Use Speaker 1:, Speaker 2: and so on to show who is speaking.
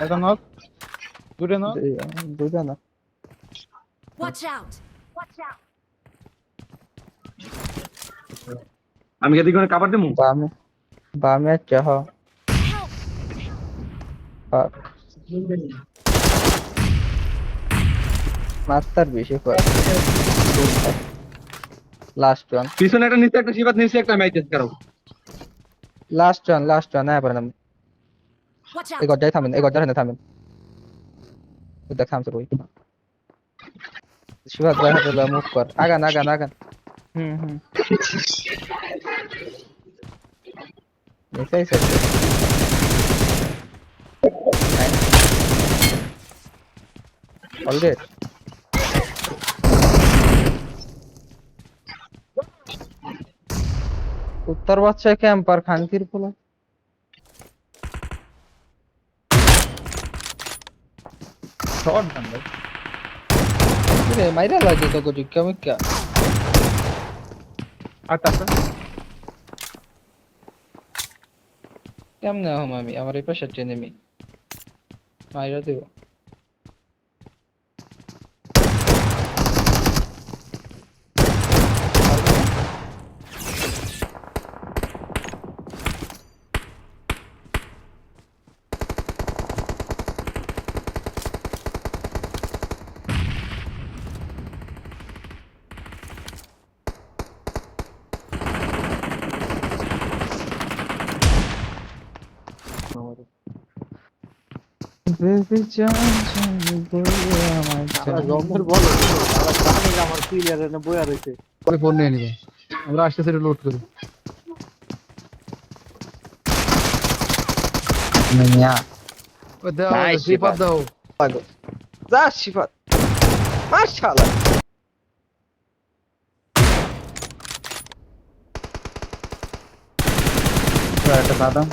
Speaker 1: একটা নক, দুটো নক।
Speaker 2: দুইটা না।
Speaker 3: Watch out!
Speaker 4: আমি কি দিকে কাভার দেবো?
Speaker 2: বামে বামে আছে হ। মাস্টার বেশি করে লাস্ট ওয়ান
Speaker 4: পিছনে একটা নিচে একটা শিবাত নিচে একটা ম্যাচ করো।
Speaker 2: লাস্ট ওয়ান হ্যাঁ পারেন আপনি।
Speaker 3: Watch
Speaker 2: এই
Speaker 3: out!
Speaker 2: গড্ডায় থামেন, এই গড্ডায় থামেন। দেখ থামছে কই শিবাত ভাই হাতে মুভ কর, আগান আগান আগান। হুম নিচাই স্যার অলরেডি উত্তর বাচ্চা ক্যাম্পার খানকির পোলা
Speaker 1: শর্ট গান ভাই।
Speaker 2: রে মাইরা লাগে তো কুछ क्या मैं क्या
Speaker 1: আটটা আছে।
Speaker 2: কেমনে হম আমি আমার এই পাশে এনিমি মাইরা দেব। বেবি জান জান বলে আমার জান
Speaker 1: জম্পের বল আমার ক্লিয়ার এনে বইয়া রইছে।
Speaker 5: পরে ফোন নিয়ে নিবে, আমরা আসতেছি লোড করি। ও দাও
Speaker 2: Nice,
Speaker 5: সিপাত দাও।
Speaker 2: যা শিফাত মাশাআল্লাহ
Speaker 1: একটা বাদাম